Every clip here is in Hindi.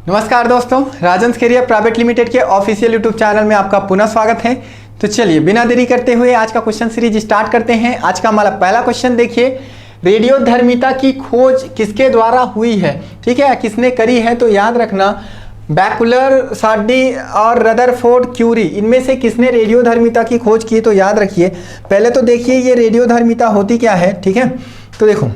नमस्कार दोस्तों, राजंस कैरियर प्राइवेट लिमिटेड के ऑफिशियल यूट्यूब चैनल में आपका पुनः स्वागत है। तो चलिए बिना देरी करते हुए आज का क्वेश्चन सीरीज स्टार्ट करते हैं। आज का हमारा पहला क्वेश्चन देखिए, रेडियोधर्मिता की खोज किसके द्वारा हुई है? ठीक है, किसने करी है? तो याद रखना बैकुलर, सार्डी और रदरफोर्ड क्यूरी, इनमें से किसने रेडियोधर्मिता की खोज की? तो याद रखिए, पहले तो देखिए ये रेडियोधर्मिता होती क्या है। ठीक है, तो देखो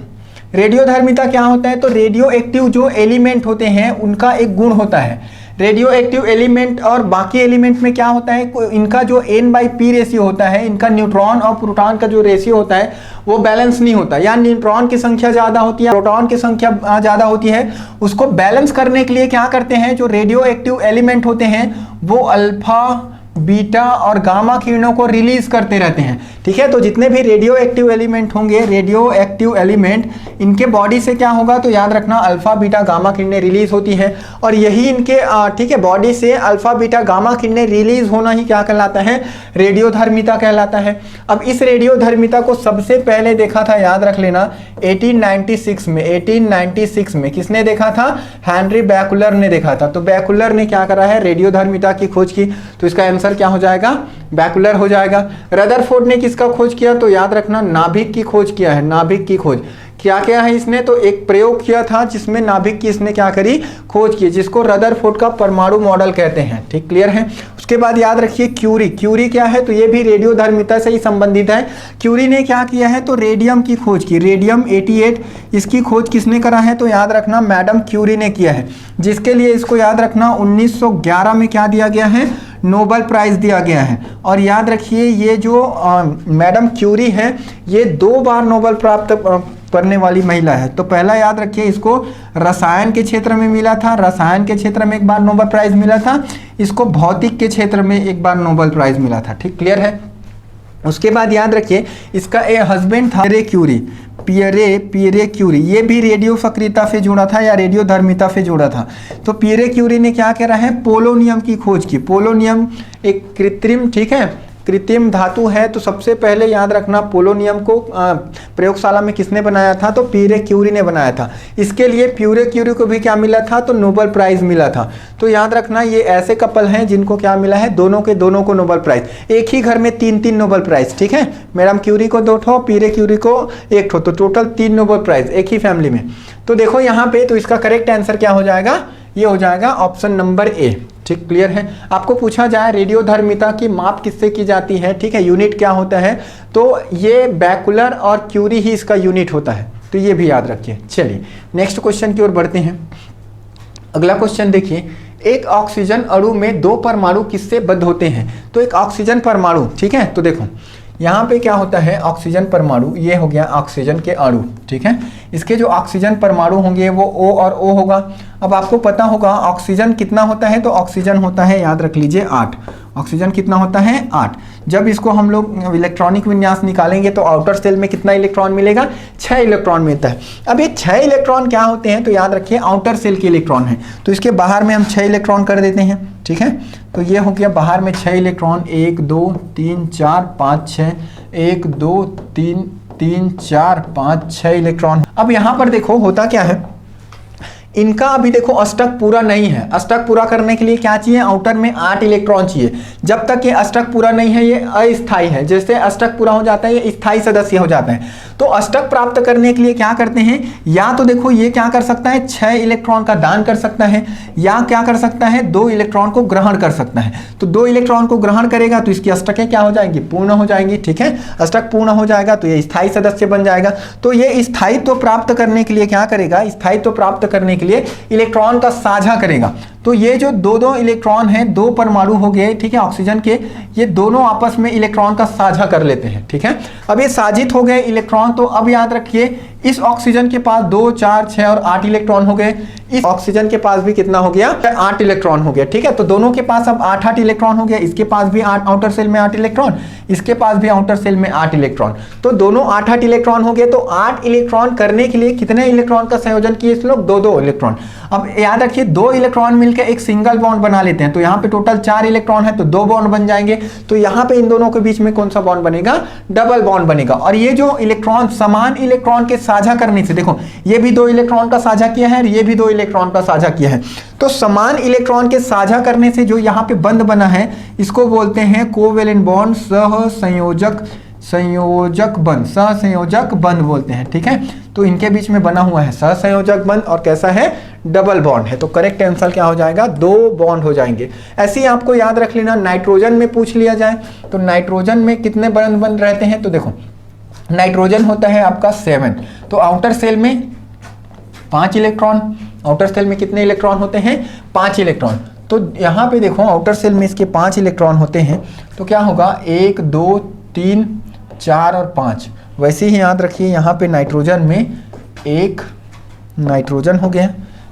रेडियोधर्मिता क्या होता है। तो रेडियो एक्टिव जो एलिमेंट होते हैं उनका एक गुण होता है। रेडियो एक्टिव एलिमेंट और बाकी एलिमेंट में क्या होता है, इनका जो N/P रेशियो होता है, इनका न्यूट्रॉन और प्रोटॉन का जो रेशियो होता है वो बैलेंस नहीं होता। या न्यूट्रॉन की संख्या ज़्यादा होती है, प्रोटॉन की संख्या ज़्यादा होती है। उसको बैलेंस करने के लिए क्या करते हैं, जो रेडियो एक्टिव एलिमेंट होते हैं वो अल्फा, बीटा और गामा किरणों को रिलीज करते रहते हैं। ठीक है, तो जितने भी रेडियो एक्टिव एलिमेंट होंगे, रेडियो एक्टिव एलिमेंट, इनके बॉडी से क्या होगा, तो याद रखना अल्फा, बीटा, गामा किरणें रिलीज होती हैं। और यही इनके ठीक है बॉडी से अल्फा, बीटा, गामा किरणें रिलीज होना ही क्या कहलाता है, रेडियोधर्मिता कहलाता है। अब इस रेडियोधर्मिता को सबसे पहले देखा था, याद रख लेना 1896 में किसने देखा था? हेनरी बैकुलर ने देखा था। तो बैकुलर ने क्या करा है, रेडियोधर्मिता की खोज की। तो इसका आंसर क्या हो जाएगा, बैकुलर हो जाएगा। रदरफोर्ड ने किसका खोज किया? तो याद रखना नाभिक की खोज किया है। नाभिक की खोज क्या क्या है इसने? तो एक प्रयोग किया था जिसमें नाभिक की इसने क्या करी, खोज की, जिसको रदरफोर्ड का परमाणु मॉडल कहते हैं। ठीक, क्लियर है। उसके बाद याद रखिए क्यूरी। क्यूरी क्या है? तो ये भी रेडियोधर्मिता से ही संबंधित है। क्यूरी ने क्या किया है, तो रेडियम की खोज की, रेडियम 88, इसकी खोज किसने करा है? तो याद रखना मैडम क्यूरी ने किया है, जिसके लिए इसको याद रखना 1911 में क्या दिया गया है, नोबेल प्राइज दिया गया है। और याद रखिए ये जो मैडम क्यूरी है ये 2 बार नोबेल प्राप्त करने वाली महिला है। तो पहला याद रखिए इसको रसायन के क्षेत्र में मिला था, रसायन के क्षेत्र में एक बार नोबेल प्राइज मिला था। इसको भौतिक के क्षेत्र में एक बार नोबेल प्राइज मिला था। ठीक, क्लियर है। उसके बाद याद रखिए इसका हस्बैंड था पियरे क्यूरी, ये भी रेडियो सक्रियता से जुड़ा था या रेडियोधर्मिता से जुड़ा था। तो पियरे क्यूरी ने क्या करा है, पोलोनियम की खोज की। पोलोनियम एक कृत्रिम, ठीक है, कृत्रिम धातु है। तो सबसे पहले याद रखना पोलोनियम को प्रयोगशाला में किसने बनाया था? तो पियरे क्यूरी ने बनाया था। इसके लिए पियरे क्यूरी को भी क्या मिला था, तो नोबेल प्राइज मिला था। तो याद रखना ये ऐसे कपल हैं जिनको क्या मिला है, दोनों को नोबेल प्राइज। एक ही घर में 3 नोबेल प्राइज। ठीक है, मैडम क्यूरी को 2 ठो, पियरे क्यूरी को 1 ठो, तो टोटल 3 नोबेल प्राइज एक ही फैमिली में। तो देखो यहाँ पे, तो इसका करेक्ट आंसर क्या हो जाएगा, ये हो जाएगा ऑप्शन नंबर ए। ठीक, क्लियर है। आपको पूछा जाए रेडियोधर्मिता की माप किससे की जाती है, ठीक है, यूनिट क्या होता है, तो ये बैकुलर और क्यूरी ही इसका यूनिट होता है। तो ये भी याद रखिए। चलिए नेक्स्ट क्वेश्चन की ओर बढ़ते हैं। अगला क्वेश्चन देखिए, एक ऑक्सीजन अणु में 2 परमाणु किससे बद्ध होते हैं? तो एक ऑक्सीजन परमाणु, ठीक है, तो देखो यहाँ पे क्या होता है, ऑक्सीजन परमाणु, ये हो गया ऑक्सीजन के अणु। ठीक है, इसके जो ऑक्सीजन परमाणु होंगे वो O और O होगा। अब आपको पता होगा ऑक्सीजन कितना होता है, तो ऑक्सीजन होता है, याद रख लीजिए 8। ऑक्सीजन कितना होता है, 8। जब इसको हम लोग इलेक्ट्रॉनिक विन्यास निकालेंगे तो आउटर सेल में कितना इलेक्ट्रॉन मिलेगा, 6 इलेक्ट्रॉन मिलता है। अब ये 6 इलेक्ट्रॉन क्या होते हैं, तो याद रखिए आउटर सेल के इलेक्ट्रॉन है। तो इसके बाहर में हम 6 इलेक्ट्रॉन कर देते हैं। ठीक है, तो ये हो गया बाहर में 6 इलेक्ट्रॉन, 1 2 3 4 5 6, 1 2 3 4 5 6 इलेक्ट्रॉन। अब यहाँ पर देखो होता क्या है, इनका अभी देखो अष्टक पूरा नहीं है। अष्टक पूरा करने के लिए क्या चाहिए, आउटर में 8 इलेक्ट्रॉन चाहिए। जब तक ये अष्टक पूरा नहीं है ये अस्थायी है। जैसे अष्टक पूरा हो जाता है ये स्थायी सदस्य हो जाता है। तो अष्टक प्राप्त करने के लिए क्या करते हैं, या तो देखो ये क्या कर सकता है, 6 इलेक्ट्रॉन का दान कर सकता है, या क्या कर सकता है, 2 इलेक्ट्रॉन को ग्रहण कर सकता है। तो 2 इलेक्ट्रॉन को ग्रहण करेगा तो इसकी अष्टकें क्या हो जाएंगी, पूर्ण हो जाएंगी। ठीक है, अष्टक पूर्ण हो जाएगा तो ये स्थायी सदस्य बन जाएगा। तो ये स्थायित्व प्राप्त करने के लिए क्या करेगा, स्थायित्व प्राप्त करने के लिए इलेक्ट्रॉन का साझा करेगा। तो ये जो 2 इलेक्ट्रॉन हैं, 2 परमाणु हो गए, ठीक है, ऑक्सीजन के, ये दोनों आपस में इलेक्ट्रॉन का साझा कर लेते हैं। ठीक है, अब ये साझित हो गए इलेक्ट्रॉन। तो अब याद रखिए इस ऑक्सीजन के पास 2 4 6 और 8 इलेक्ट्रॉन हो गए। इस ऑक्सीजन के पास भी कितना हो गया, 8 इलेक्ट्रॉन हो गया। ठीक है, तो दोनों के पास अब 8 इलेक्ट्रॉन हो गया। इसके पास भी 8 आउटर सेल में 8 इलेक्ट्रॉन, इसके पास भी आउटर सेल में 8 इलेक्ट्रॉन। तो दोनों 8 इलेक्ट्रॉन हो गए। तो 8 इलेक्ट्रॉन करने के लिए कितने इलेक्ट्रॉन का संयोजन किए इस लोग, 2 इलेक्ट्रॉन। अब याद रखिए 2 इलेक्ट्रॉन मिलकर मिलकर एक सिंगल बॉन्ड बना लेते हैं, तो यहाँ पे टोटल 4 इलेक्ट्रॉन है तो 2 बॉन्ड बन जाएंगे। तो यहाँ पे इन दोनों के बीच में कौन सा बॉन्ड बनेगा? डबल बॉन्ड बनेगा। और ये जो इलेक्ट्रॉन समान इलेक्ट्रॉन के साझा करने से, देखो ये भी 2 इलेक्ट्रॉन का साझा किया है और ये भी 2 इलेक्ट्रॉन का साझा किया है, तो समान इलेक्ट्रॉन के साझा करने से जो यहाँ पे बंध बना है इसको बोलते हैं कोवेलेंट बॉन्ड, सहसंयोजक बंध, सहसंयोजक बंध बोलते हैं। ठीक है, तो इनके बीच में बना हुआ है सहसंयोजक बंध और कैसा है? डबल बॉन्ड है। तो करेक्ट आंसर क्या हो जाएगा? 2 बॉन्ड हो जाएंगे। ऐसे ही आपको याद रख लेना, नाइट्रोजन में पूछ लिया जाए तो नाइट्रोजन में कितने बंध रहते हैं? तो देखो नाइट्रोजन होता है आपका 7, तो आउटर सेल में 5 इलेक्ट्रॉन, आउटर सेल में कितने इलेक्ट्रॉन होते हैं? 5 इलेक्ट्रॉन। तो यहाँ पे देखो आउटर सेल में इसके 5 इलेक्ट्रॉन होते हैं, तो क्या होगा? 1 2 3 4 और 5। वैसे ही याद रखिए यहाँ पे नाइट्रोजन में 1 नाइट्रोजन हो गया,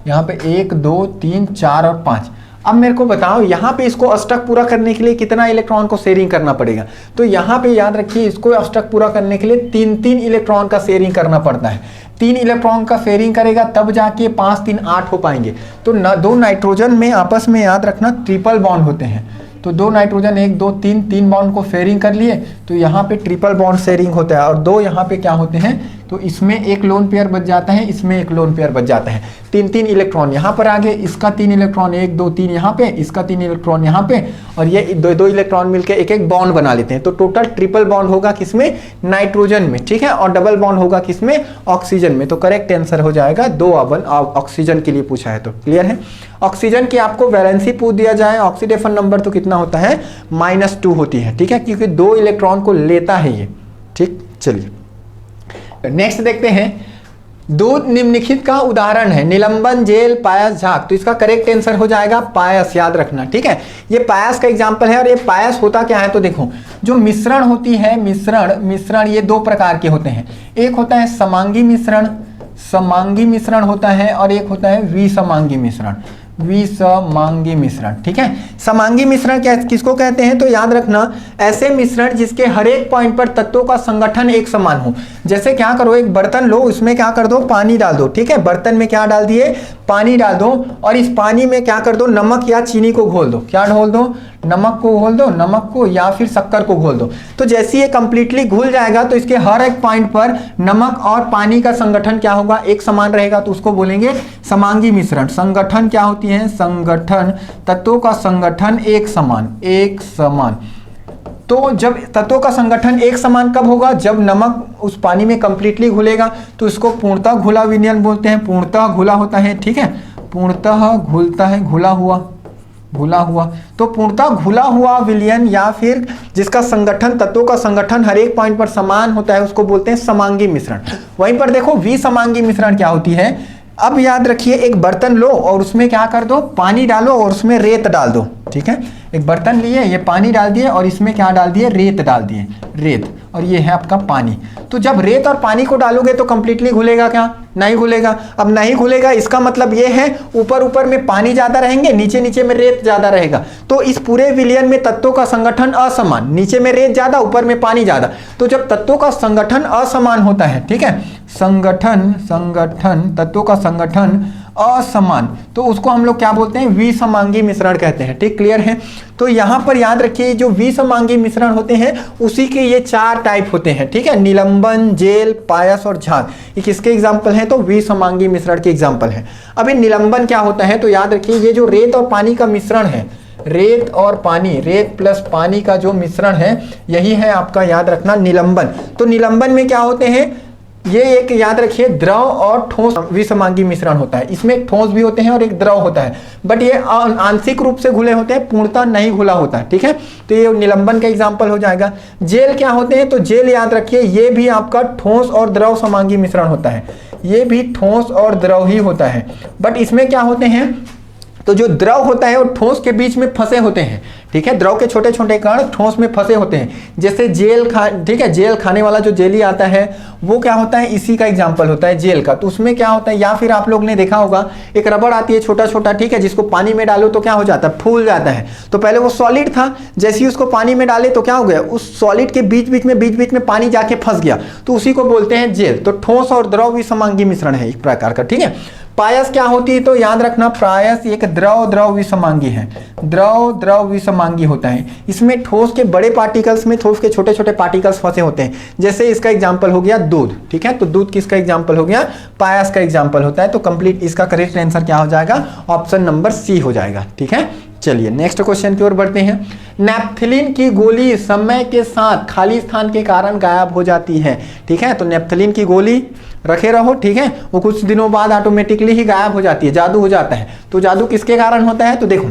यहाँ पे 1 2 3 4 और 5। अब मेरे को बताओ यहाँ पे इसको अष्टक पूरा करने के लिए कितना इलेक्ट्रॉन को शेयरिंग करना पड़ेगा? तो यहाँ पे याद रखिए इसको अष्टक पूरा करने के लिए 3 इलेक्ट्रॉन का शेयरिंग करना पड़ता है। 3 इलेक्ट्रॉन का शेयरिंग करेगा तब जाके 5 3 8 हो पाएंगे। तो 2 नाइट्रोजन में आपस में याद रखना ट्रिपल बॉन्ड होते हैं, तो 2 नाइट्रोजन 1 2 3 बॉन्ड को शेयरिंग कर लिए, तो यहाँ पे ट्रिपल बॉन्ड शेयरिंग होता है। और 2 यहाँ पे क्या होते हैं? तो इसमें एक लोन पेयर बच जाता है, इसमें एक लोन पेयर बच जाता है। 3 इलेक्ट्रॉन यहाँ पर आ गए, इसका 3 इलेक्ट्रॉन 1 2 3 यहाँ पे, इसका 3 इलेक्ट्रॉन यहाँ पे, और ये 2 इलेक्ट्रॉन मिलकर एक बॉन्ड बना लेते हैं। तो टोटल ट्रिपल बॉन्ड होगा किसमें? नाइट्रोजन में। ठीक है, और डबल बॉन्ड होगा किसमें? ऑक्सीजन में। तो करेक्ट आंसर हो जाएगा 2 ऑक्सीजन के लिए पूछा है। तो क्लियर है? ऑक्सीजन की आपको वैलेंसी पूछ दिया जाए, ऑक्सीडेशन नंबर तो कितना होता है? -2 होती है। ठीक है, क्योंकि 2 इलेक्ट्रॉन को लेता है ये। ठीक, चलिए नेक्स्ट देखते हैं। दूध निम्नलिखित का उदाहरण है, निलंबन, जेल, पायस, झाग। तो इसका करेक्ट आंसर हो जाएगा पायस, याद रखना। ठीक है, ये पायस का एग्जांपल है। और ये पायस होता क्या है? तो देखो जो मिश्रण होती है, मिश्रण ये 2 प्रकार के होते हैं। एक होता है समांगी मिश्रण, समांगी मिश्रण होता है, और एक होता है विसमांगी मिश्रण, विसमांगी मिश्रण। ठीक है, समांगी मिश्रण क्या किसको कहते हैं? तो याद रखना ऐसे मिश्रण जिसके हर एक पॉइंट पर तत्वों का संगठन एक समान हो। जैसे क्या करो, एक बर्तन लो, उसमें क्या कर दो? पानी डाल दो। ठीक है, बर्तन में क्या डाल दिए? पानी डाल दो, और इस पानी में क्या कर दो? नमक या चीनी को घोल दो। क्या घोल दो? नमक को घोल दो, नमक को या फिर शक्कर को घोल दो। तो जैसे ये कंप्लीटली घुल जाएगा तो इसके हर एक पॉइंट पर नमक और पानी का संगठन क्या होगा? एक समान रहेगा, तो उसको बोलेंगे समांगी मिश्रण। संगठन क्या होती है? संगठन, तत्वों का संगठन एक समान। तो जब तत्वों का संगठन एक समान कब होगा? जब नमक उस पानी में कंप्लीटली घुलेगा, तो इसको पूर्णतः घुला विलयन बोलते हैं। पूर्णतः घुला होता है। ठीक है, पूर्णतः घुलता है, घुला हुआ। तो पूर्णतः घुला हुआ विलयन, या फिर जिसका संगठन, तत्वों का संगठन हर एक पॉइंट पर समान होता है, उसको बोलते हैं समांगी मिश्रण। वहीं पर देखो विसमांगी मिश्रण क्या होती है? अब याद रखिए एक बर्तन लो और उसमें क्या कर दो? पानी डालो और उसमें रेत डाल दो। ठीक है, एक बर्तन लिए, ये पानी डाल दिए और इसमें क्या डाल दिए? रेत डाल दिए, रेत, और ये है आपका पानी। तो जब रेत और पानी को डालोगे तो कंप्लीटली घुलेगा क्या? नहीं घुलेगा। अब नहीं घुलेगा इसका मतलब ये है ऊपर में पानी ज्यादा रहेंगे, नीचे में रेत ज्यादा रहेगा। तो इस पूरे विलयन में तत्वों का संगठन असमान, नीचे में रेत ज्यादा, ऊपर में पानी ज्यादा। तो जब तत्वों का संगठन असमान होता है, ठीक है, संगठन तत्वों का संगठन असमान, तो उसको हम लोग क्या बोलते हैं? विसमांगी मिश्रण कहते हैं। ठीक, क्लियर है? तो यहां पर याद रखिए जो विसमांगी मिश्रण होते हैं उसी के ये 4 टाइप होते हैं। ठीक है, निलंबन, जेल, पायस और झाग, ये किसके एग्जाम्पल हैं? तो विसमांगी मिश्रण के एग्जाम्पल हैं। अब ये निलंबन क्या होता है? तो याद रखिए ये जो रेत और पानी का मिश्रण है, रेत और पानी, रेत प्लस पानी का जो मिश्रण है, यही है आपका, याद रखना, निलंबन। तो निलंबन में क्या होते हैं? ये एक याद रखिए द्रव और ठोस विसमांगी मिश्रण होता है। इसमें एक ठोस भी होते हैं और एक द्रव होता है, बट ये आंशिक रूप से घुले होते हैं, पूर्णतः नहीं घुला होता है। ठीक है, तो ये निलंबन का एग्जांपल हो जाएगा। जेल क्या होते हैं? तो जेल याद रखिए ये भी आपका ठोस और द्रव समांगी मिश्रण होता है। ये भी ठोस और द्रव ही होता है, बट इसमें क्या होते हैं? तो जो द्रव होता है वो ठोस के बीच में फंसे होते हैं। ठीक है, द्रव के छोटे छोटे कण ठोस में फंसे होते हैं। जैसे जेल ठीक है, जेल खाने वाला जो जेली आता है वो क्या होता है? इसी का एग्जांपल होता है जेल का। तो उसमें क्या होता है? या फिर आप लोग ने देखा होगा एक रबड़ आती है छोटा छोटा, ठीक है, जिसको पानी में डालो तो क्या हो जाता है? फूल जाता है। तो पहले वो सॉलिड था, जैसे ही उसको पानी में डाले तो क्या हो गया? उस सॉलिड के बीच बीच में पानी जाके फंस गया, तो उसी को बोलते हैं जेल। तो ठोस और द्रव विसमांगी मिश्रण है एक प्रकार का। ठीक है, पायस क्या होती है, तो याद रखना पायस एक द्रव द्रव विषमांगी है, द्रव द्रव विषमांगी होता है। इसमें ठोस के बड़े पार्टिकल्स में ठोस के छोटे छोटे पार्टिकल्स फंसे होते हैं। जैसे इसका एग्जांपल हो गया दूध, ठीक है, तो दूध किसका एग्जांपल हो गया, पायस का एग्जांपल होता है। तो कंप्लीट इसका करेक्ट आंसर क्या हो जाएगा, ऑप्शन नंबर सी हो जाएगा। ठीक है, चलिए नेक्स्ट क्वेश्चन की ओर बढ़ते हैं। नेप्थलीन की गोली समय के साथ खाली स्थान के कारण गायब हो जाती है। ठीक है, तो नेप्थलीन की गोली रखे रहो, ठीक है, वो कुछ दिनों बाद ऑटोमेटिकली ही गायब हो जाती है, जादू हो जाता है। तो जादू किसके कारण होता है, तो देखो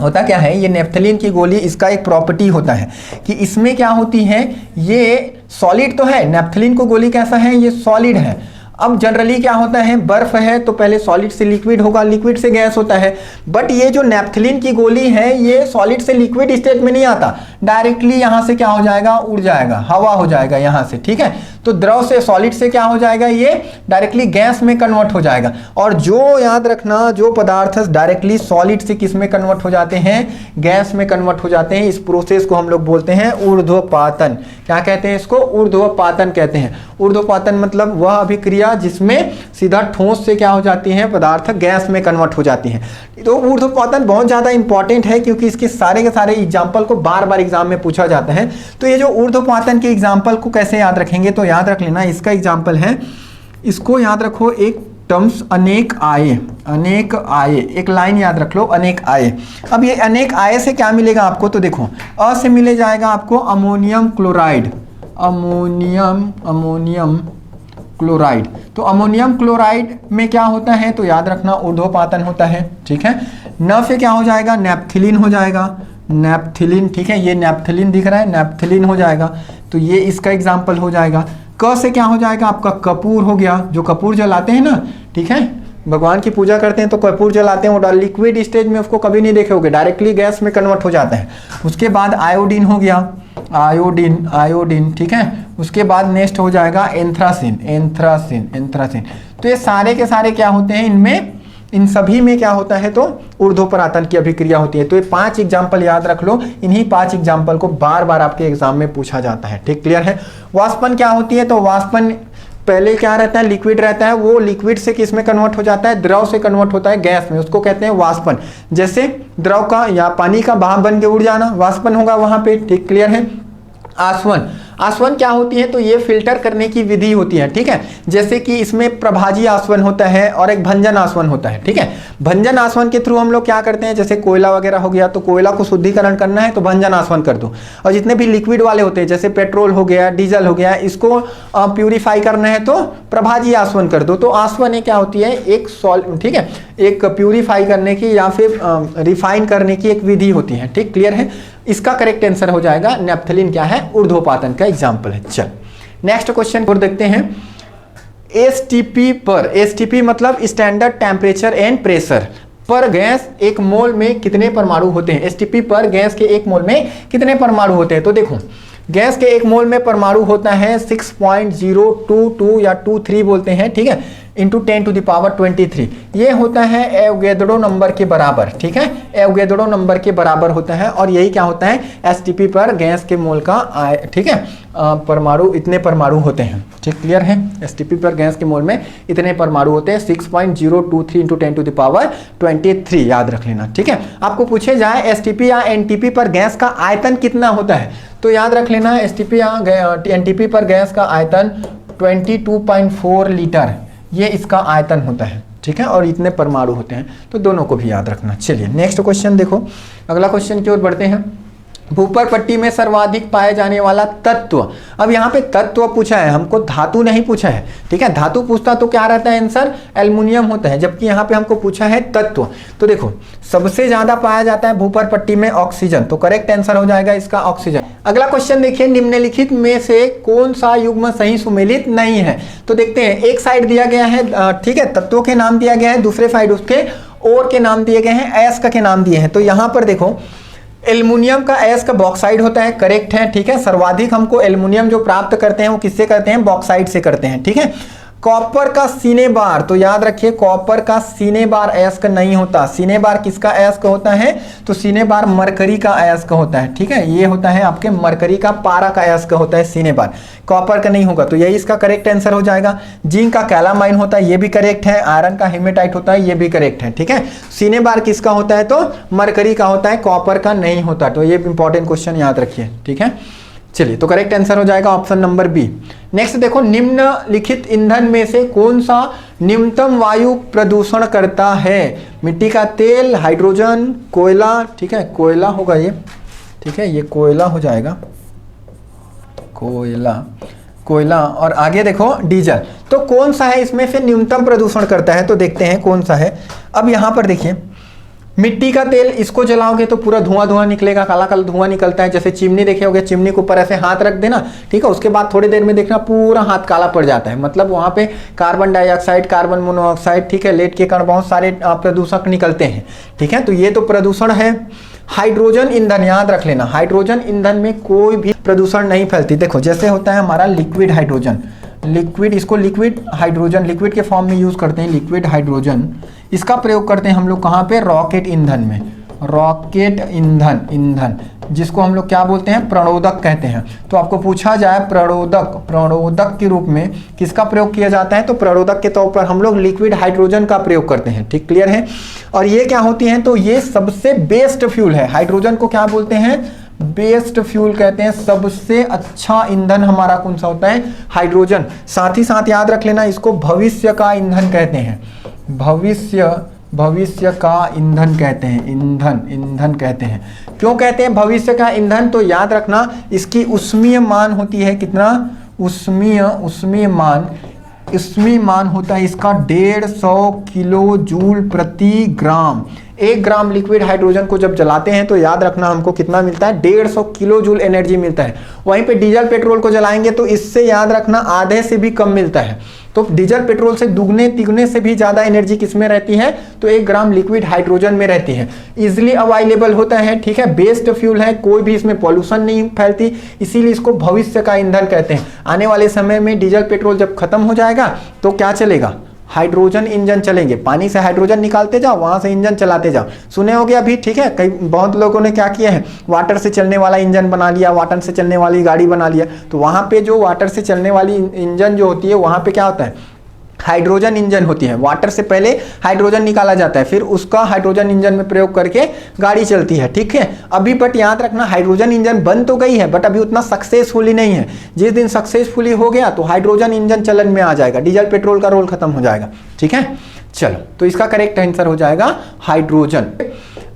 होता क्या है, ये नेप्थलीन की गोली, इसका एक प्रॉपर्टी होता है कि इसमें क्या होती है, ये सॉलिड तो है, नेप्थलीन को गोली कैसा है, ये सॉलिड है। अब जनरली क्या होता है, बर्फ है तो पहले सॉलिड से लिक्विड होगा, लिक्विड से गैस होता है, बट ये जो नेप्थलीन की गोली है ये सॉलिड से लिक्विड स्टेट में नहीं आता, डायरेक्टली यहां से क्या हो जाएगा, उड़ जाएगा, हवा हो जाएगा यहां से। ठीक है, तो द्रव से सॉलिड से क्या हो जाएगा, ये डायरेक्टली गैस में कन्वर्ट हो जाएगा। और जो याद रखना, जो पदार्थ डायरेक्टली सॉलिड से किस में कन्वर्ट हो जाते हैं, गैस में कन्वर्ट हो जाते हैं, इस प्रोसेस को हम लोग बोलते हैं ऊर्ध्वपातन। क्या कहते हैं इसको, ऊर्ध्वपातन कहते हैं। ऊर्ध्वपातन मतलब वह अभिक्रिया जिसमें सीधा ठोस से क्या हो जाती है, पदार्थ गैस में कन्वर्ट हो जाती है। तो ऊर्ध्वपातन बहुत ज्यादा इंपॉर्टेंट है क्योंकि इसके सारे के सारे एग्जाम्पल को बार बार एग्जाम में पूछा जाता है। तो ये जो ऊर्ध्वपातन के एग्जाम्पल को कैसे याद रखेंगे, तो याद रख लेना, इसका एग्जाम्पल है, इसको याद रखो, एक टर्म्स अनेक आये, अनेक आये, एक लाइन याद रख लो, अनेक आये। अब ये अनेक आये से क्या मिलेगा आपको, तो देखो अ से मिले जाएगा आपको अमोनियम क्लोराइड, अमोनियम क्लोराइड। तो अमोनियम क्लोराइड में क्या होता है, तो याद रखना ऊर्ध्वपातन होता है। ठीक है, न से क्या हो जाएगा, नेप्थिलीन हो जाएगा, नेप्थिलीन। ठीक है, ये नेप्थिलीन दिख रहा है, नेप्थिलीन हो जाएगा, तो ये इसका एग्जाम्पल हो जाएगा। क से क्या हो जाएगा आपका, कपूर हो गया, जो कपूर जलाते हैं ना, ठीक है, भगवान की पूजा करते हैं तो कपूर जलाते हैं, वो लिक्विड स्टेज में उसको कभी नहीं देखे होगे, डायरेक्टली गैस में कन्वर्ट हो जाता है। उसके बाद आयोडीन हो गया, आयोडीन, आयोडीन। ठीक है, उसके बाद नेक्स्ट हो जाएगा एंथ्रासिन, एंथ्रासिन, एंथ्रासिन। तो ये सारे के सारे क्या होते हैं, इनमें इन सभी में क्या होता है, तो ऊर्ध्वपरातन की अभिक्रिया होती है। तो ये 5 एग्जाम्पल याद रख लो, इन्हीं 5 एग्जाम्पल को बार बार आपके एग्जाम में पूछा जाता है। ठीक, क्लियर है। वाष्पन क्या होती है, तो वाष्पन पहले क्या रहता है, लिक्विड रहता है, वो लिक्विड से किस में कन्वर्ट हो जाता है, द्रव से कन्वर्ट होता है गैस में, उसको कहते हैं वाष्पन। जैसे द्रव का या पानी का भाप बन के उड़ जाना, वाष्पन होगा वहां पे। ठीक, क्लियर है। आसवन, आसवन क्या होती है, तो ये फिल्टर करने की विधि होती है। ठीक है, जैसे कि इसमें प्रभाजी आसवन होता है और एक भंजन आसवन होता है। ठीक है, भंजन आसवन के थ्रू हम लोग क्या करते हैं, जैसे कोयला वगैरह हो गया तो कोयला को शुद्धिकरण करना है तो भंजन आसवन कर दो, और जितने भी लिक्विड वाले होते हैं जैसे पेट्रोल हो गया, डीजल हो गया, इसको प्यूरिफाई करना है तो प्रभाजी आसवन कर दो। तो आसवन क्या होती है, एक ठीक है, एक प्यूरिफाई करने की या फिर रिफाइन करने की एक विधि होती है। ठीक, क्लियर है। इसका करेक्ट आंसर हो जाएगा नेप्थलीन क्या है, ऊर्ध्वपातन का एग्जाम्पल है। चल नेक्स्ट क्वेश्चन पर देखते हैं। एसटीपी पर, एसटीपी मतलब स्टैंडर्ड टेम्परेचर एंड प्रेशर पर गैस एक मोल में कितने परमाणु होते हैं। एसटीपी पर गैस के एक मोल में कितने परमाणु होते हैं, तो देखो गैस के एक मोल में परमाणु होता है 6.022 या 23 बोलते हैं। ठीक है, इंटू 10⁻23 ये होता है एवोगैड्रो नंबर के बराबर। ठीक है, एवोगैड्रो नंबर के बराबर होता है, और यही क्या होता है, एसटीपी पर गैस के मोल का ठीक है परमाणु, इतने परमाणु होते हैं। ठीक, क्लियर है। एसटीपी पर गैस के मोल में इतने परमाणु होते हैं 6.023 इंटू 10⁻23 याद रख लेना। ठीक है, आपको पूछे जाए एसटीपी या एनटीपी पर गैस का आयतन कितना होता है, तो याद रख लेना एसटीपी या एनटीपी पर गैस का आयतन 22.4 लीटर, ये इसका आयतन होता है। ठीक है, और इतने परमाणु होते हैं, तो दोनों को भी याद रखना। चलिए नेक्स्ट क्वेश्चन देखो, अगला क्वेश्चन की ओर बढ़ते हैं। भूपर पट्टी में सर्वाधिक पाए जाने वाला तत्व, अब यहाँ पे तत्व पूछा है, हमको धातु नहीं पूछा है। ठीक है, धातु पूछता तो क्या रहता है आंसर, एल्युमिनियम होता है, जबकि यहाँ पे हमको पूछा है तत्व। तो देखो सबसे ज्यादा पाया जाता है भूपर पट्टी में ऑक्सीजन, तो करेक्ट आंसर हो जाएगा इसका ऑक्सीजन। अगला क्वेश्चन देखिए, निम्नलिखित में से कौन सा युग्म सही सुमेलित नहीं है। तो देखते हैं, एक साइड दिया गया है, ठीक है, तत्वों के नाम दिया गया है, दूसरे साइड उसके और के नाम दिए गए हैं, अयस्क के नाम दिए हैं। तो यहाँ पर देखो एल्युमिनियम का अयस्क बॉक्साइड होता है, करेक्ट है। ठीक है, सर्वाधिक हमको एल्युमिनियम जो प्राप्त करते हैं वो किससे करते हैं, बॉक्साइड से करते हैं। ठीक है, कॉपर का सीने बार, तो याद रखिए कॉपर का सीने बार अयस्क नहीं होता। सीने बार किसका अयस्क होता है? तो सीने बार मरकरी का अयस्क होता है, ठीक है, ये होता है आपके मरकरी का पारा का अयस्क होता है सीने बार, कॉपर का नहीं होगा। तो यही इसका करेक्ट आंसर हो जाएगा। जिंक का कैलामाइन होता है, ये भी करेक्ट है। आयरन का हेमेटाइट होता है, ये भी करेक्ट है, ठीक है। सीने बार किसका होता है? तो मरकरी का होता है, कॉपर का नहीं होता। तो ये इंपॉर्टेंट क्वेश्चन याद रखिए, ठीक है। चलिए, तो करेक्ट आंसर हो जाएगा ऑप्शन नंबर बी। नेक्स्ट देखो, निम्नलिखित ईंधन में से कौन सा न्यूनतम वायु प्रदूषण करता है? मिट्टी का तेल, हाइड्रोजन, कोयला, ठीक है, कोयला होगा ये, ठीक है, ये कोयला हो जाएगा, कोयला। और आगे देखो डीजल। तो कौन सा है इसमें से न्यूनतम प्रदूषण करता है? तो देखते हैं कौन सा है। अब यहां पर देखिए, मिट्टी का तेल, इसको जलाओगे तो पूरा धुआं निकलेगा, काला काला धुआं निकलता है। जैसे चिमनी देखे होगे, चिमनी के ऊपर ऐसे हाथ रख देना, ठीक है, उसके बाद थोड़ी देर में देखना पूरा हाथ काला पड़ जाता है, मतलब वहां पे कार्बन डाइऑक्साइड, कार्बन मोनोऑक्साइड, ठीक है, लेड के कण, बहुत सारे प्रदूषक निकलते हैं, ठीक है। तो ये तो प्रदूषण है। हाइड्रोजन ईंधन, याद रख लेना, हाइड्रोजन ईंधन में कोई भी प्रदूषण नहीं फैलती। देखो जैसे होता है हमारा लिक्विड हाइड्रोजन, लिक्विड, इसको लिक्विड हाइड्रोजन, लिक्विड के फॉर्म में यूज करते हैं, लिक्विड हाइड्रोजन। इसका प्रयोग करते हैं हम लोग कहाँ पे? रॉकेट ईंधन में। रॉकेट ईंधन जिसको हम लोग क्या बोलते हैं? प्रणोदक कहते हैं। तो आपको पूछा जाए प्रणोदक के रूप में किसका प्रयोग किया जाता है? तो प्रणोदक के तौर पर हम लोग लिक्विड हाइड्रोजन का प्रयोग करते हैं, ठीक, क्लियर है। और ये क्या होती हैं? तो ये सबसे बेस्ट फ्यूल है। हाइड्रोजन को क्या बोलते हैं? बेस्ट फ्यूल कहते हैं। सबसे अच्छा ईंधन हमारा कौन सा होता है? हाइड्रोजन। साथ ही साथ याद रख लेना, इसको भविष्य का ईंधन कहते हैं। भविष्य का ईंधन कहते हैं, ईंधन कहते हैं। क्यों कहते हैं भविष्य का ईंधन? तो याद रखना, इसकी ऊष्मीय मान होती है कितना? ऊष्मीय मान होता है इसका 150 किलो जूल प्रति ग्राम। 1 ग्राम लिक्विड हाइड्रोजन को जब जलाते हैं तो याद रखना हमको कितना मिलता है? 150 किलो जूल एनर्जी मिलता है। वहीं पे डीजल पेट्रोल को जलाएंगे तो इससे याद रखना आधे से भी कम मिलता है। तो डीजल पेट्रोल से दुगने तिगुने से भी ज्यादा एनर्जी किसमें रहती है? तो 1 ग्राम लिक्विड हाइड्रोजन में रहती है। इजिली अवेलेबल होता है, ठीक है, बेस्ट फ्यूल है, कोई भी इसमें पॉल्यूशन नहीं फैलती, इसीलिए इसको भविष्य का ईंधन कहते हैं। आने वाले समय में डीजल पेट्रोल जब खत्म हो जाएगा तो क्या चलेगा? हाइड्रोजन इंजन चलेंगे। पानी से हाइड्रोजन निकालते जाओ, वहां से इंजन चलाते जाओ। सुने होगे अभी, ठीक है, कई बहुत लोगों ने क्या किया है, वाटर से चलने वाला इंजन बना लिया, वाटर से चलने वाली गाड़ी बना लिया। तो वहां पे जो वाटर से चलने वाली इंजन जो होती है, वहां पे क्या होता है? हाइड्रोजन इंजन होती है। वाटर से पहले हाइड्रोजन निकाला जाता है, फिर उसका हाइड्रोजन इंजन में प्रयोग करके गाड़ी चलती है, ठीक है। अभी बट याद रखना, हाइड्रोजन इंजन बन तो गई है बट अभी उतना सक्सेसफुली नहीं है। जिस दिन सक्सेसफुली हो गया तो हाइड्रोजन इंजन चलन में आ जाएगा, डीजल पेट्रोल का रोल खत्म हो जाएगा, ठीक है। चलो, तो इसका करेक्ट आंसर हो जाएगा हाइड्रोजन।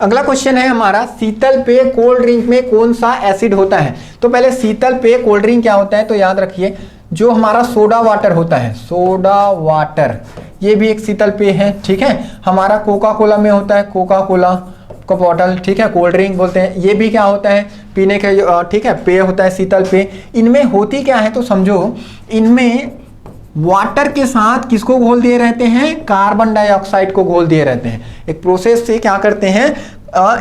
अगला क्वेश्चन है हमारा, शीतल पेय कोल्ड ड्रिंक में कौन सा एसिड होता है? तो पहले शीतल पेय कोल्ड ड्रिंक क्या होता है? तो याद रखिए, जो हमारा सोडा वाटर होता है, सोडा वाटर, ये भी एक शीतल पेय है, ठीक है। हमारा कोका कोला में होता है, कोका कोला का बॉटल, ठीक है, कोल्ड ड्रिंक बोलते हैं। ये भी क्या होता है? पीने का, ठीक है, पेय होता है, शीतल पेय। इनमें होती क्या है? तो समझो, इनमें वाटर के साथ किसको घोल दिए रहते हैं? कार्बन डाइऑक्साइड को घोल दिए रहते हैं। एक प्रोसेस से क्या करते हैं,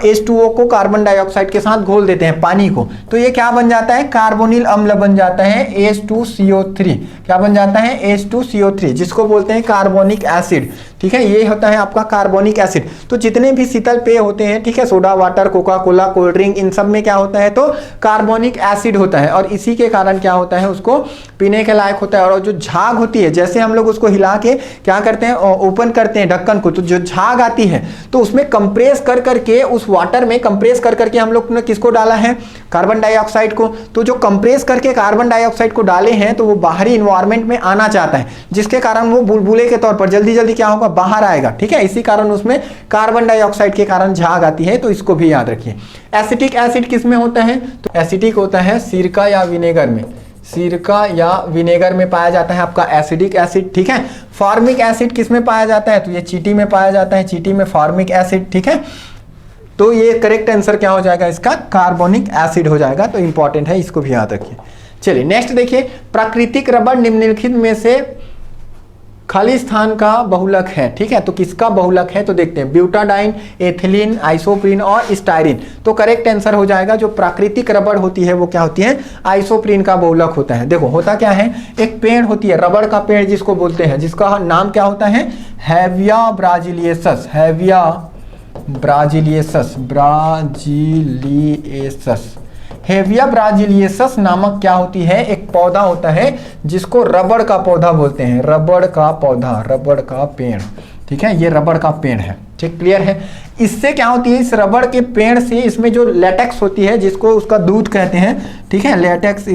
H2O को कार्बन डाइऑक्साइड के साथ घोल देते हैं, पानी को। तो ये क्या बन जाता है? कार्बोनिल अम्ल बन जाता है, H2CO3। क्या बन जाता है? H2CO3, जिसको बोलते हैं कार्बोनिक एसिड, ठीक है। ये होता है आपका कार्बोनिक एसिड। तो जितने भी शीतल पेय होते हैं, ठीक है, soda water, Coca Cola, cold drink, इन सब में क्या होता है? तो कार्बोनिक एसिड होता है। और इसी के कारण क्या होता है? उसको पीने के लायक होता है। और जो झाग होती है, जैसे हम लोग उसको हिला के क्या करते हैं, ओपन करते हैं ढक्कन को, तो जो झाग आती है तो उसमें कंप्रेस कर करके, उस वाटर में कंप्रेस कर करके हम लोग ने किसको डाला है? कार्बन डाइऑक्साइड को। तो जो कंप्रेस करके कार्बन डाइऑक्साइड को डाले हैं तो वो बाहरी इन्वायरमेंट में आना चाहता है, जिसके कारण वो बुलबुले के तौर पर जल्दी जल्दी क्या होगा? बाहर आएगा, ठीक है। इसी कारण उसमें कार्बन डाइऑक्साइड के कारण झाग आती है, तो इसको भी याद रखिए। एसिटिक एसिड किस में होता है? तो एसिटिक होता है सिरका या विनेगर में, सिरका या विनेगर में पाया जाता है आपका एसिडिक एसिड, ठीक है। फॉर्मिक एसिड किस में पाया जाता है? तो ये चींटी में पाया जाता है, चींटी में फॉर्मिक एसिड, ठीक है। तो ये करेक्ट आंसर क्या हो जाएगा इसका? कार्बोनिक एसिड हो जाएगा। तो इंपॉर्टेंट है, इसको भी याद रखिए। चलिए नेक्स्ट देखिए, प्राकृतिक रबर निम्नलिखित में से खाली स्थान का बहुलक है, ठीक है। तो किसका बहुलक है तो देखते हैं, ब्यूटाडाइन, एथिलीन, आइसोप्रीन और स्टायरीन। तो करेक्ट आंसर हो जाएगा जो प्राकृतिक रबड़ होती है वो क्या होती है, आइसोप्रीन का बहुलक होता है। देखो होता क्या है, एक पेड़ होती है रबड़ का पेड़ जिसको बोलते हैं, जिसका नाम क्या होता है, हैविया ब्राजिलियसस, हैविया ब्राजिलियसस, ब्राजिलियसस। हेविया ब्राजिलियसस नामक क्या होती है, एक पौधा होता है जिसको रबड़ का पौधा बोलते हैं, रबड़ का पौधा, रबड़ का पेड़, ठीक है। ये रबड़ का पेड़ है, ठीक, क्लियर है। इससे क्या होती है, इस रबड़ के पेड़ से इसमें जो लेटेक्स होती है जिसको उसका दूध कहते हैं, ठीक है, लेटेक्स,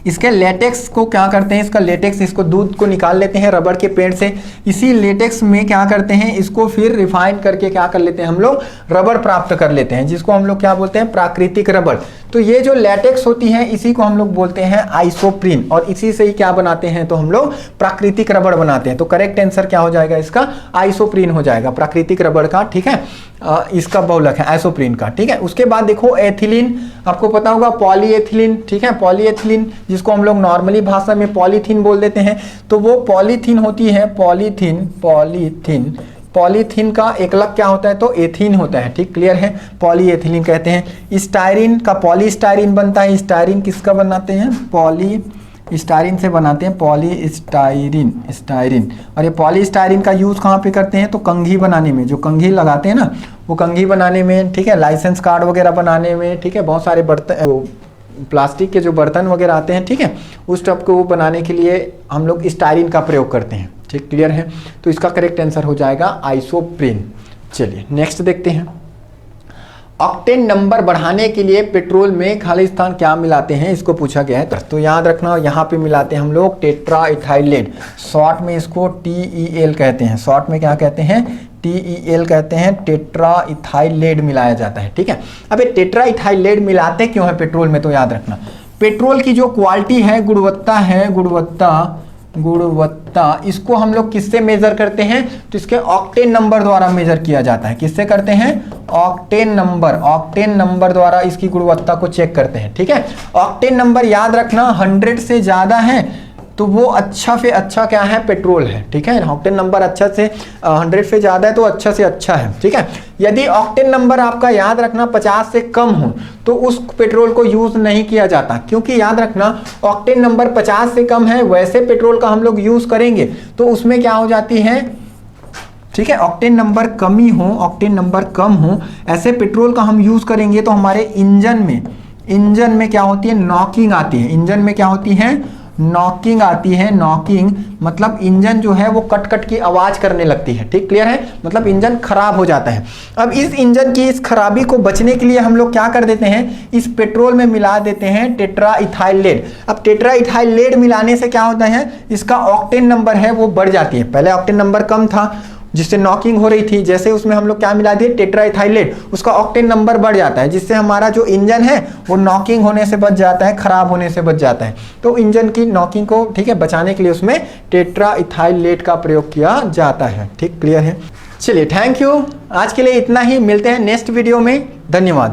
इसके लेटेक्स को क्या करते हैं, इसका लेटेक्स, इसको दूध को निकाल लेते हैं रबड़ के पेड़ से। इसी लेटेक्स में क्या करते हैं, इसको फिर रिफाइन करके क्या कर लेते हैं हम लोग, रबड़ प्राप्त कर लेते हैं, जिसको हम लोग क्या बोलते हैं, प्राकृतिक रबड़। तो ये जो लेटेक्स होती है इसी को हम लोग बोलते हैं आइसोप्रीन, और इसी से ही क्या बनाते हैं, तो हम लोग प्राकृतिक रबड़ बनाते हैं। तो करेक्ट आंसर क्या हो जाएगा इसका, आइसोप्रीन हो जाएगा, प्राकृतिक रबड़ का, ठीक है। इसका बहुलक है आइसोप्रीन का, ठीक है। उसके बाद देखो एथिलीन, आपको पता होगा पॉलीएथिलीन, ठीक है, पॉलीएथिलीन जिसको हम लोग नॉर्मली भाषा में पॉलीथीन बोल देते हैं। तो वो पॉलीथीन होती है, पॉलीथीन का एकलक क्या होता है, तो एथीन होता है, ठीक, क्लियर है, पॉलीएथिलीन कहते हैं। स्टायरीन का पॉलीस्टायरीन बनता है, स्टायरीन किसका बनाते हैं, पॉलीस्टायरीन से बनाते हैं, पॉलीस्टायरीन। और ये पॉलीस्टायरीन का यूज़ कहाँ पे करते हैं, तो कंघी बनाने में, जो कंघी लगाते हैं ना, वो कंघी बनाने में, ठीक है, लाइसेंस कार्ड वगैरह बनाने में, ठीक है, बहुत सारे बर्तन, प्लास्टिक के जो बर्तन वगैरह आते हैं, ठीक है, उस टब को बनाने के लिए हम लोग स्टायरीन का प्रयोग करते हैं, ठीक, क्लियर है। तो इसका करेक्ट आंसर हो जाएगा आइसोप्रीन। चलिए नेक्स्ट देखते हैं, ऑक्टेन नंबर बढ़ाने के लिए पेट्रोल में खाली स्थान क्या मिलाते हैं, इसको पूछा गया है। तो याद रखना यहाँ पे मिलाते हैं हम लोग टेट्रा इथाइलेट, शॉर्ट में इसको TEL कहते हैं, शॉर्ट में क्या कहते हैं, TEL कहते हैं, टेट्रा इथाइलेट मिलाया जाता है, ठीक है। अब ये टेट्रा इथाइलेट मिलाते क्यों है पेट्रोल में, तो याद रखना पेट्रोल की जो क्वालिटी है, गुणवत्ता है, गुणवत्ता, इसको हम लोग किससे मेजर करते हैं, तो इसके ऑक्टेन नंबर द्वारा मेजर किया जाता है। किससे करते हैं, ऑक्टेन नंबर द्वारा इसकी गुणवत्ता को चेक करते हैं, ठीक है। ऑक्टेन नंबर याद रखना 100 से ज्यादा है तो वो अच्छा से अच्छा क्या है, पेट्रोल है, ठीक है। ऑक्टेन नंबर अच्छा से 100 से ज़्यादा है तो अच्छा से अच्छा है, ठीक है। यदि ऑक्टेन नंबर आपका याद रखना 50 से कम हो तो उस पेट्रोल को यूज़ नहीं किया जाता, क्योंकि याद रखना ऑक्टेन नंबर 50 से कम है, वैसे पेट्रोल का हम लोग यूज़ करेंगे तो उसमें क्या हो जाती है, ठीक है, ऑक्टेन नंबर कमी हो, ऑक्टेन नंबर कम हो, ऐसे पेट्रोल का हम यूज़ करेंगे तो हमारे इंजन में क्या होती है, नॉकिंग आती है, इंजन में क्या होती है, नॉकिंग आती है। नॉकिंग मतलब इंजन जो है वो कट की आवाज करने लगती है, ठीक, क्लियर है, मतलब इंजन खराब हो जाता है। अब इस इंजन की इस खराबी को बचने के लिए हम लोग क्या कर देते हैं, इस पेट्रोल में मिला देते हैं टेट्रा इथाइलेट। अब टेट्रा इथाइलेट मिलाने से क्या होता है, इसका ऑक्टेन नंबर है वो बढ़ जाती है। पहले ऑक्टेन नंबर कम था जिससे नॉकिंग हो रही थी, जैसे उसमें हम लोग क्या मिला दिए, टेट्रा इथाइलेट, उसका ऑक्टेन नंबर बढ़ जाता है, जिससे हमारा जो इंजन है वो नॉकिंग होने से बच जाता है, खराब होने से बच जाता है। तो इंजन की नॉकिंग को, ठीक है, बचाने के लिए उसमें टेट्रा इथाइलेट का प्रयोग किया जाता है, ठीक, क्लियर है। चलिए थैंक यू, आज के लिए इतना ही, मिलते हैं नेक्स्ट वीडियो में, धन्यवाद।